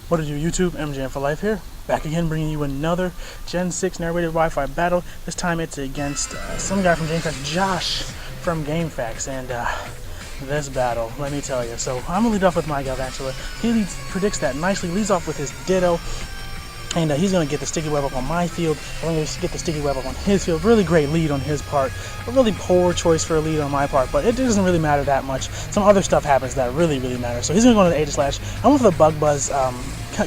What are you, YouTube? MJM for Life here. Back again, bringing you another Gen 6 narrated Wi-Fi battle. This time it's against some guy from GameFAQs, Josh from GameFAQs, and this battle, let me tell you. So I'm gonna lead off with my guy actually. He predicts that nicely, leads off with his Ditto. And he's going to get the sticky web up on my field. I'm going to get the sticky web up on his field. Really great lead on his part. A really poor choice for a lead on my part, but it doesn't really matter that much. Some other stuff happens that really matters. So he's going to go into the Aegis-Slash. I went for the Bug Buzz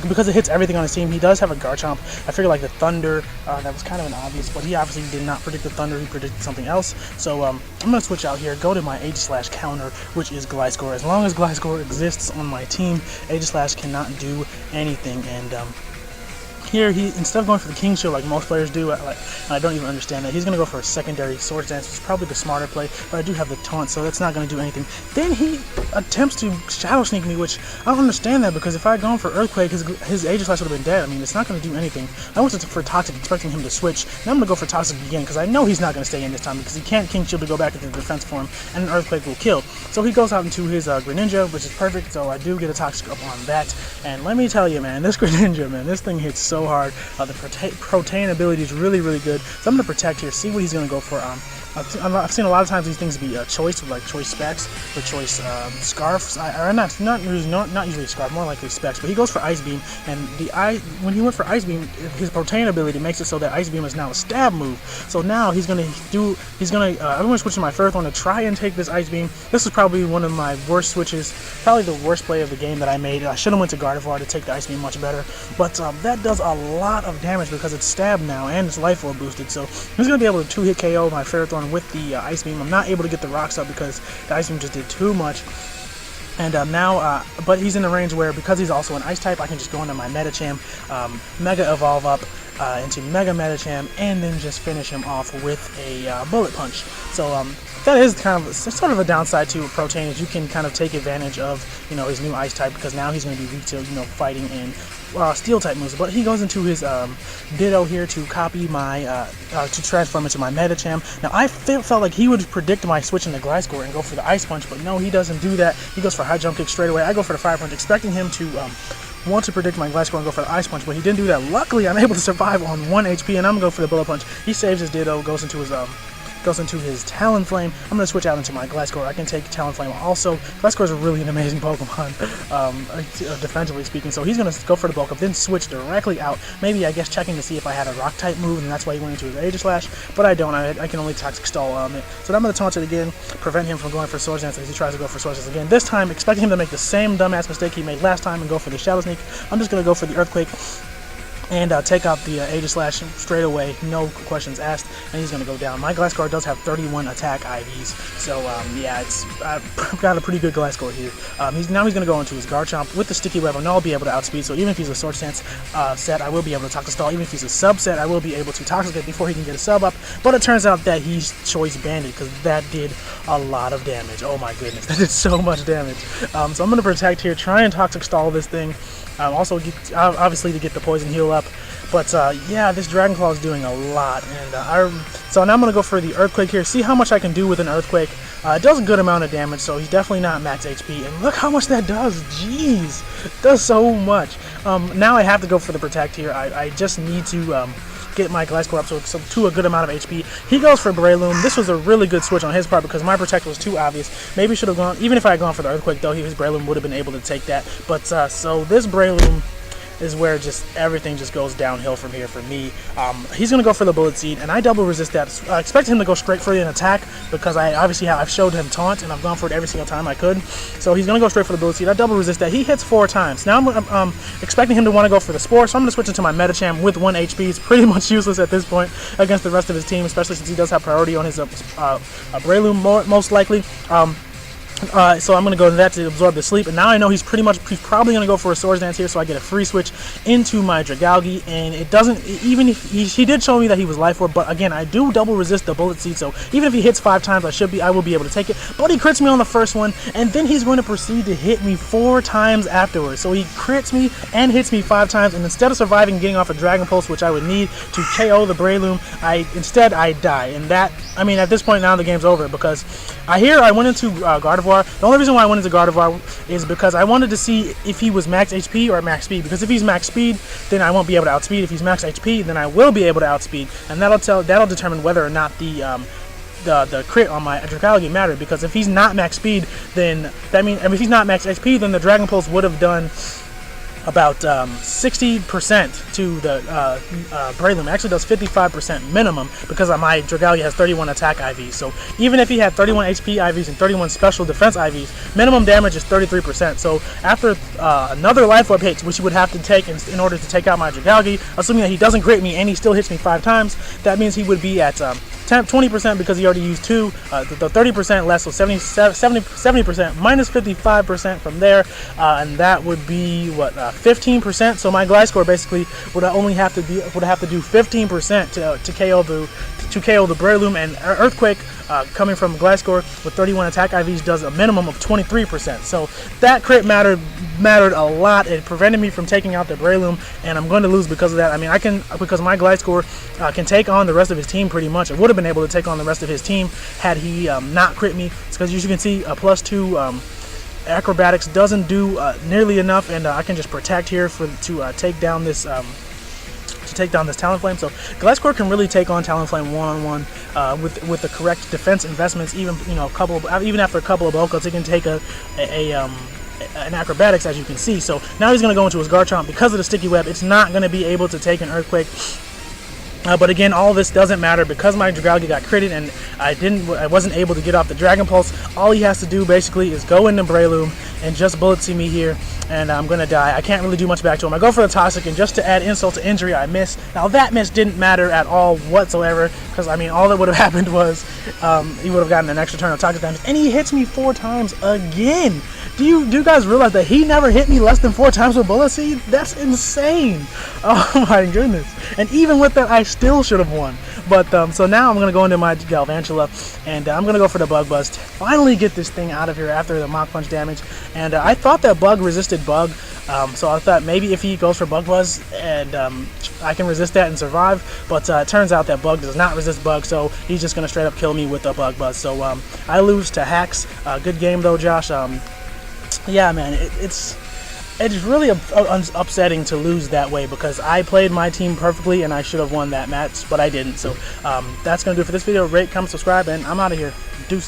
because it hits everything on his team. He does have a Garchomp. I figured like the Thunder, that was kind of an obvious, but he obviously did not predict the Thunder. He predicted something else. So I'm going to switch out here, go to my Aegis-Slash counter, which is Gliscor. As long as Gliscor exists on my team, Aegis-Slash cannot do anything. And here, instead of going for the King Shield like most players do, I don't even understand that. He's going to go for a secondary Swords Dance, which is probably the smarter play, but I do have the taunt, so that's not going to do anything. Then he attempts to Shadow Sneak me, which I don't understand that, because if I had gone for Earthquake, his Aegis-Slash would have been dead. I mean, it's not going to do anything. I went for Toxic, expecting him to switch. Now I'm going to go for Toxic again, because I know he's not going to stay in this time, because he can't King Shield to go back into the defense form, and an Earthquake will kill. So he goes out into his Greninja, which is perfect, so I do get a Toxic up on that. And let me tell you, man, this Greninja, man, this thing hits so hard. The Protein ability is really good. So I'm going to protect here, see what he's going to go for. I've seen a lot of times these things be choice, with like choice specs, or choice scarfs. Not usually scarf, more likely specs. But he goes for Ice Beam, and when he went for Ice Beam, his Protein ability makes it so that Ice Beam is now a stab move. So now I'm going to switch to my Ferrothorn to try and take this Ice Beam. This is probably one of my worst switches, probably the worst play of the game that I made. I should have went to Gardevoir to take the Ice Beam much better, but that does a lot of damage because it's stab now and it's Life Orb boosted. So he's going to be able to 2-hit KO my Ferrothorn with the Ice Beam. I'm not able to get the rocks up because the Ice Beam just did too much. And but he's in the range where, because he's also an Ice type, I can just go into my Medicham, Mega Evolve up into Mega Medicham, and then just finish him off with a Bullet Punch. So that is kind of sort of a downside to Protein, is you can kind of take advantage of his new Ice type, because now he's going to be weak to fighting in Steel type moves. But he goes into his Ditto here to copy my to transform into my Medicham. Now I felt like he would predict my switching to Gliscor and go for the Ice Punch, but no, he doesn't do that. He goes for High Jump Kick straight away. I go for the Fire Punch, expecting him to want to predict my Gliscor and go for the Ice Punch, but he didn't do that. Luckily, I'm able to survive on 1 HP, and I'm gonna go for the Bullet Punch. He saves his Ditto, goes into his Talonflame. I'm going to switch out into my Gliscor. I can take Talonflame also. Gliscor is really an amazing Pokemon, defensively speaking. So he's going to go for the bulk up, then switch directly out. Maybe, I guess, checking to see if I had a Rock type move, and that's why he went into his Aegis-Slash. But I don't. I can only Toxic Stall it. So I'm going to taunt it again, prevent him from going for Swords Dance as he tries to go for Swords Dance again. This time, expecting him to make the same dumbass mistake he made last time and go for the Shadow Sneak. I'm just going to go for the Earthquake and take out the Aegis-Slash straight away, no questions asked, and he's going to go down. My Gliscor does have 31 attack IVs, so yeah, I've got a pretty good Gliscor here. He's going to go into his Garchomp with the Sticky Web, and I'll be able to outspeed, so even if he's a Swords Dance set, I will be able to Toxic Stall. Even if he's a sub set, I will be able to Toxic before he can get a sub up, but it turns out that he's Choice Banded, because that did a lot of damage. Oh my goodness, that did so much damage. So I'm going to protect here, try and Toxic Stall this thing. Also, obviously, to get the Poison Heal up. But yeah, this Dragon Claw is doing a lot. And so now I'm going to go for the Earthquake here. See how much I can do with an Earthquake. It does a good amount of damage, so he's definitely not max HP. And look how much that does. Jeez. It does so much. Now I have to go for the Protect here. I just need to get my Gliscor up so to a good amount of HP. He goes for Breloom. This was a really good switch on his part because my Protect was too obvious. Maybe should have gone, even if I had gone for the Earthquake though, his Breloom would have been able to take that. But so this Breloom is where just everything just goes downhill from here for me. He's going to go for the Bullet Seed, and I double resist that. I expect him to go straight for an attack because I've showed him Taunt, and I've gone for it every single time I could. So he's going to go straight for the Bullet Seed. I double resist that. He hits 4 times. Now I'm expecting him to want to go for the Spore, so I'm going to switch into my Medicham with 1 HP. It's pretty much useless at this point against the rest of his team, especially since he does have priority on his Breloom most likely. So I'm going to go to that to absorb the sleep, and now I know he's probably going to go for a Swords Dance here, so I get a free switch into my Dragalge, and it doesn't, even if he did show me that he was Life Orb, but again, I do double resist the Bullet Seed, so even if he hits 5 times, I will be able to take it, but he crits me on the first one, and then he's going to proceed to hit me 4 times afterwards, so he crits me and hits me 5 times, and instead of surviving getting off a Dragon Pulse, which I would need to KO the Breloom, instead I die, and that, I mean, at this point now the game's over, because I went into Gardevoir Gardevoir. The only reason why I went into Gardevoir is because I wanted to see if he was max HP or max speed. Because if he's max speed, then I won't be able to outspeed. If he's max HP, then I will be able to outspeed, and that'll determine whether or not the crit on my Dragalge mattered. Because if he's not max speed, then that means, if he's not max HP, then the Dragon Pulse would have done about 60% to the Breloom. It actually does 55% minimum because my Dragalge has 31 attack IVs. So even if he had 31 HP IVs and 31 special defense IVs, minimum damage is 33%. So after another Life Orb hits, which he would have to take in order to take out my Dragalge, assuming that he doesn't crit me and he still hits me 5 times, that means he would be at 20% because he already used 2, the 30% less, so 70% minus 55% from there, and that would be what, 15%. So my Gliscor basically would only have to do 15% to KO the Breloom, and Earthquake coming from Gliscor with 31 attack IVs does a minimum of 23%. So that crit mattered a lot. It prevented me from taking out the Breloom, and I'm going to lose because of that. I mean, because my Gliscor can take on the rest of his team pretty much. It would have been able to take on the rest of his team had he not crit me. It's because, as you can see, a +2 acrobatics doesn't do nearly enough, and I can just protect here to take down this Talonflame. So Gliscor can really take on Talonflame one-on-one with the correct defense investments. Even after a couple of Bulkouts, he can take an acrobatics, as you can see. So now he's going to go into his Garchomp. Because of the sticky web, it's not going to be able to take an Earthquake. But again, all this doesn't matter because my Dragalge got critted and I wasn't able to get off the Dragon Pulse. All he has to do basically is go into Breloom and just Bullet See me here, and I'm gonna die. I can't really do much back to him. I go for the Toxic, and just to add insult to injury, I miss. Now that miss didn't matter at all whatsoever, because I mean, all that would have happened was he would have gotten an extra turn of Toxic damage, and he hits me 4 times again. Do you guys realize that he never hit me less than 4 times with Bullet Seed? That's insane. Oh my goodness. And even with that, I still should have won. But so now I'm going to go into my Galvantula, and I'm going to go for the Bug Buzz to finally get this thing out of here after the Mach Punch damage. And I thought that Bug resisted Bug, so I thought maybe if he goes for Bug Buzz and I can resist that and survive. But it turns out that Bug does not resist Bug, so he's just going to straight up kill me with the Bug Buzz. So I lose to Hacks. Good game though, Josh. Yeah, man, it's really upsetting to lose that way because I played my team perfectly and I should have won that match, but I didn't. So that's going to do it for this video. Rate, comment, subscribe, and I'm out of here. Deuces.